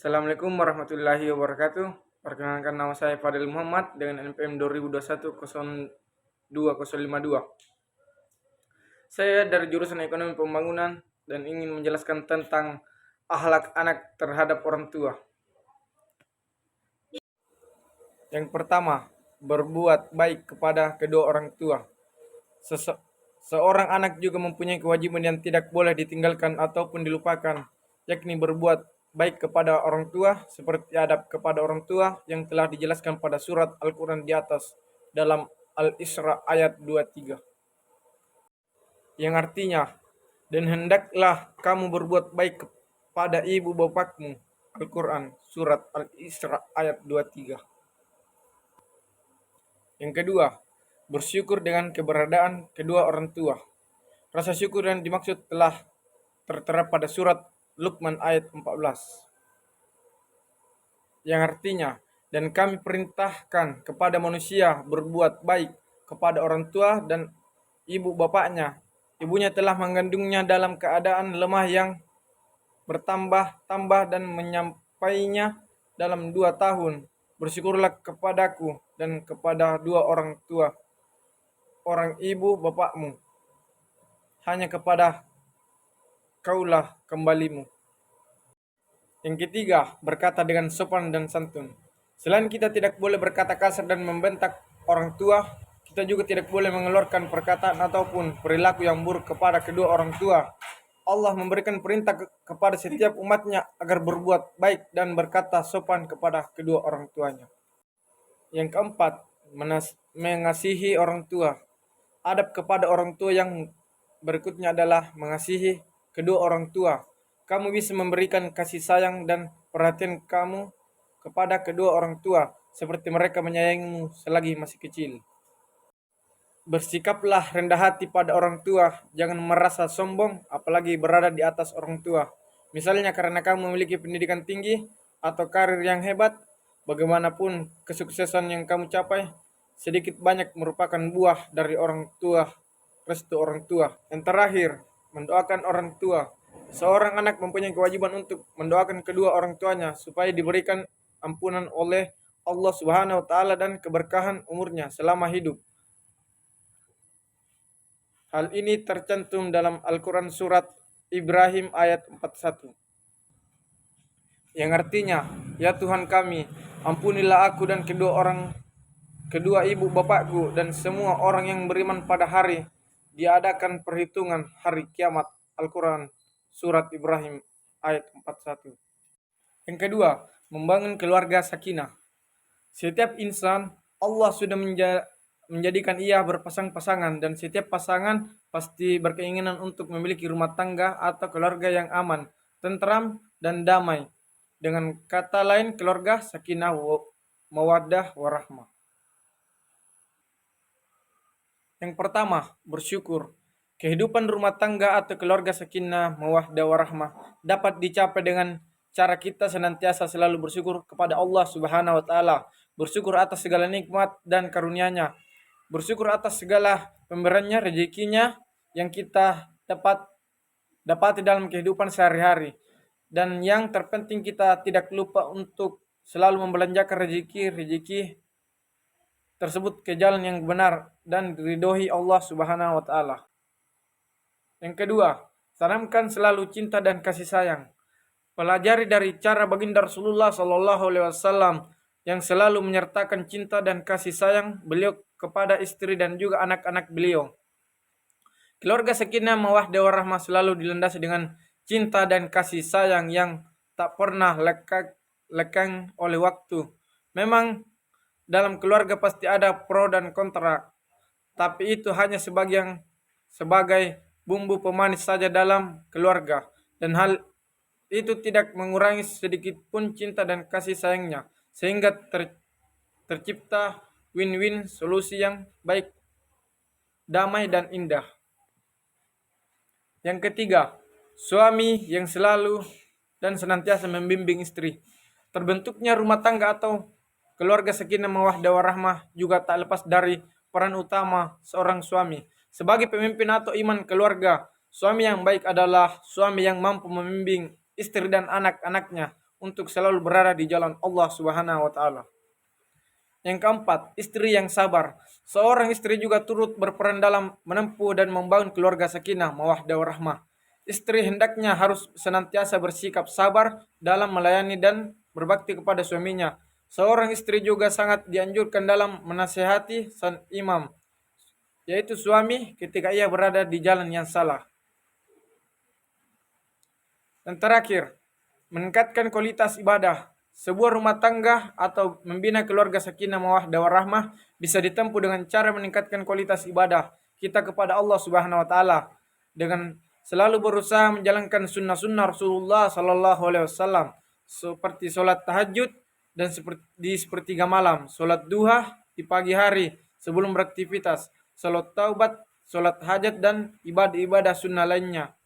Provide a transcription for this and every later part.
Assalamualaikum warahmatullahi wabarakatuh. Perkenalkan nama saya Fadil Muhammad dengan NPM 2021-02052. Saya dari jurusan Ekonomi Pembangunan dan ingin menjelaskan tentang akhlak anak terhadap orang tua. Yang pertama, berbuat baik kepada kedua orang tua. Seorang anak juga mempunyai kewajiban yang tidak boleh ditinggalkan ataupun dilupakan, yakni berbuat baik kepada orang tua seperti adab kepada orang tua yang telah dijelaskan pada surat Al-Quran di atas dalam Al-Isra ayat 23. Yang artinya, dan hendaklah kamu berbuat baik kepada ibu bapakmu. Al-Quran surat Al-Isra ayat 23. Yang kedua, bersyukur dengan keberadaan kedua orang tua. Rasa syukur yang dimaksud telah tertera pada surat Luqman ayat 14. Yang artinya, dan kami perintahkan kepada manusia berbuat baik kepada orang tua dan ibu bapaknya. Ibunya telah mengandungnya dalam keadaan lemah yang bertambah-tambah dan menyampainya dalam 2 tahun. Bersyukurlah kepadaku dan kepada dua orang tua, orang ibu bapakmu. Hanya kepada kaulah kembalimu. Yang ketiga, berkata dengan sopan dan santun. Selain kita tidak boleh berkata kasar dan membentak orang tua, kita juga tidak boleh mengeluarkan perkataan ataupun perilaku yang buruk kepada kedua orang tua. Allah memberikan perintah kepada setiap umatnya agar berbuat baik dan berkata sopan kepada kedua orang tuanya. Yang keempat, mengasihi orang tua. Adab kepada orang tua yang berikutnya adalah mengasihi kedua orang tua. Kamu bisa memberikan kasih sayang dan perhatian kamu kepada kedua orang tua seperti mereka menyayangimu selagi masih kecil. Bersikaplah rendah hati pada orang tua, jangan merasa sombong apalagi berada di atas orang tua. Misalnya karena kamu memiliki pendidikan tinggi atau karir yang hebat, bagaimanapun kesuksesan yang kamu capai, sedikit banyak merupakan buah dari orang tua, restu orang tua. Yang terakhir, mendoakan orang tua. Seorang anak mempunyai kewajiban untuk mendoakan kedua orang tuanya supaya diberikan ampunan oleh Allah Subhanahu wa taala dan keberkahan umurnya selama hidup. Hal ini tercantum dalam Al-Quran surat Ibrahim ayat 41. Yang artinya, ya Tuhan kami, ampunilah aku dan kedua ibu bapakku dan semua orang yang beriman pada hari diadakan perhitungan hari kiamat. Al-Quran surat Ibrahim ayat 41. Yang kedua, membangun keluarga sakinah. Setiap insan Allah sudah menjadikan ia berpasang-pasangan dan setiap pasangan pasti berkeinginan untuk memiliki rumah tangga atau keluarga yang aman, tentram, dan damai. Dengan kata lain, keluarga sakinah mawaddah warahmah. Yang pertama, bersyukur. Kehidupan rumah tangga atau keluarga sakinah mawaddah warahmah dapat dicapai dengan cara kita senantiasa selalu bersyukur kepada Allah Subhanahu wa taala, bersyukur atas segala nikmat dan karunia-Nya, bersyukur atas segala pemberiannya, rezekinya yang kita dapati dalam kehidupan sehari-hari. Dan yang terpenting kita tidak lupa untuk selalu membelanjakan rezeki tersebut ke jalan yang benar dan diridhoi Allah Subhanahu wa taala. Yang kedua, tanamkan selalu cinta dan kasih sayang. Pelajari dari cara baginda Rasulullah sallallahu alaihi wasallam yang selalu menyertakan cinta dan kasih sayang beliau kepada istri dan juga anak-anak beliau. Keluarga sakinah mawaddah warahmah selalu dilandasi dengan cinta dan kasih sayang yang tak pernah lekang oleh waktu. Memang dalam keluarga pasti ada pro dan kontra, tapi itu hanya sebagai bumbu pemanis saja dalam keluarga, dan hal itu tidak mengurangi sedikit pun cinta dan kasih sayangnya, sehingga tercipta win-win solusi yang baik, damai dan indah. Yang ketiga, suami yang selalu dan senantiasa membimbing istri. Terbentuknya rumah tangga atau keluarga sakinah mawaddah warahmah juga tak lepas dari peran utama seorang suami. Sebagai pemimpin atau iman keluarga, suami yang baik adalah suami yang mampu membimbing istri dan anak-anaknya untuk selalu berada di jalan Allah Subhanahu wa taala. Yang keempat, istri yang sabar. Seorang istri juga turut berperan dalam menempuh dan membangun keluarga sakinah, mawaddah warahmah. Istri hendaknya harus senantiasa bersikap sabar dalam melayani dan berbakti kepada suaminya. Seorang istri juga sangat dianjurkan dalam menasehati sang imam, yaitu suami, ketika ia berada di jalan yang salah. Dan terakhir, meningkatkan kualitas ibadah. Sebuah rumah tangga atau membina keluarga sakinah mawaddah warahmah bisa ditempuh dengan cara meningkatkan kualitas ibadah kita kepada Allah Subhanahu wa taala dengan selalu berusaha menjalankan sunnah-sunnah Rasulullah sallallahu alaihi wasallam seperti sholat tahajud dan di sepertiga malam, sholat duha di pagi hari sebelum beraktivitas, sholat taubat, sholat hajat dan ibadah-ibadah sunnah lainnya.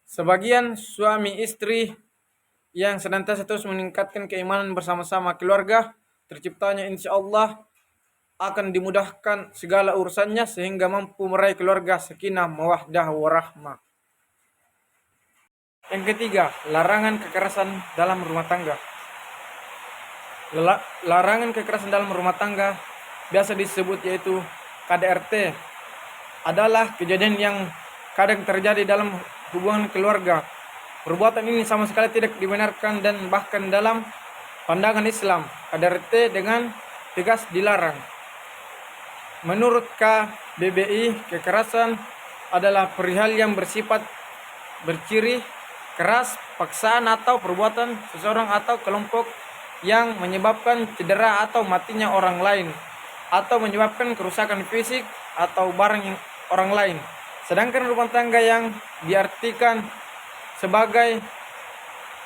Sebagian suami istri yang senantiasa terus meningkatkan keimanan bersama-sama keluarga, terciptanya insya Allah akan dimudahkan segala urusannya sehingga mampu meraih keluarga sakinah mawaddah warahmah. Yang ketiga, larangan kekerasan dalam rumah tangga. Larangan kekerasan dalam rumah tangga biasa disebut yaitu KDRT adalah kejadian yang kadang terjadi dalam hubungan keluarga. Perbuatan ini sama sekali tidak dibenarkan dan bahkan dalam pandangan Islam, KDRT dengan tegas dilarang. Menurut KBBI, kekerasan adalah perihal yang bersifat berciri keras, paksaan atau perbuatan seseorang atau kelompok yang menyebabkan cedera atau matinya orang lain atau menyebabkan kerusakan fisik atau barang orang lain. Sedangkan rumah tangga yang diartikan sebagai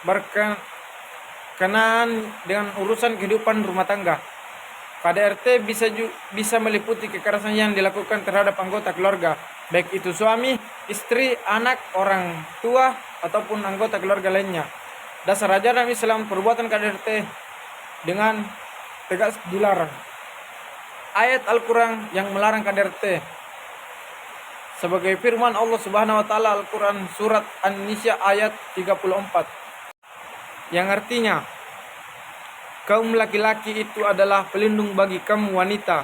berkenaan dengan urusan kehidupan rumah tangga. KDRT bisa meliputi kekerasan yang dilakukan terhadap anggota keluarga, baik itu suami, istri, anak, orang tua, ataupun anggota keluarga lainnya. Dasar ajaran Islam, perbuatan KDRT dengan tegas dilarang. Ayat Al-Quran yang melarang KDRT sebagai firman Allah Subhanahu wa taala Al-Qur'an surat An-Nisa ayat 34 yang artinya, kaum laki-laki itu adalah pelindung bagi kaum wanita.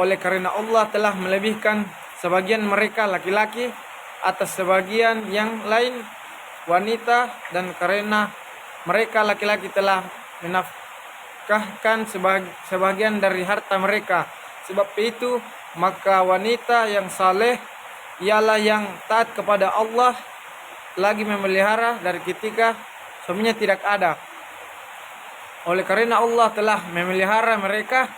Oleh karena Allah telah melebihkan sebagian mereka laki-laki atas sebagian yang lain wanita, dan karena mereka laki-laki telah menafkahkan sebagian dari harta mereka. Sebab itu maka wanita yang saleh ialah yang taat kepada Allah, lagi memelihara dari ketika suaminya tidak ada. Oleh karena Allah telah memelihara mereka,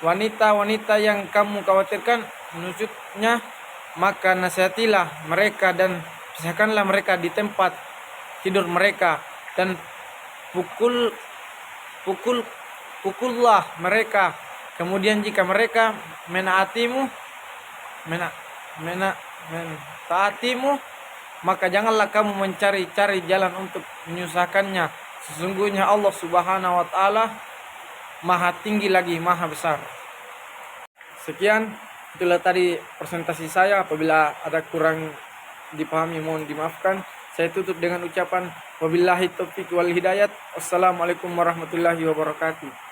wanita-wanita yang kamu khawatirkan menusuknya, maka nasihatilah mereka dan pisahkanlah mereka di tempat tidur mereka, dan pukullah mereka. Kemudian jika mereka menaatimu, maka janganlah kamu mencari-cari jalan untuk menyusahkannya. Sesungguhnya Allah Subhanahu wa taala Maha tinggi lagi Maha besar. Sekian, itulah tadi presentasi saya. Apabila ada kurang dipahami mohon dimaafkan. Saya tutup dengan ucapan wabillahi taufiq wal hidayat. Wassalamualaikum warahmatullahi wabarakatuh.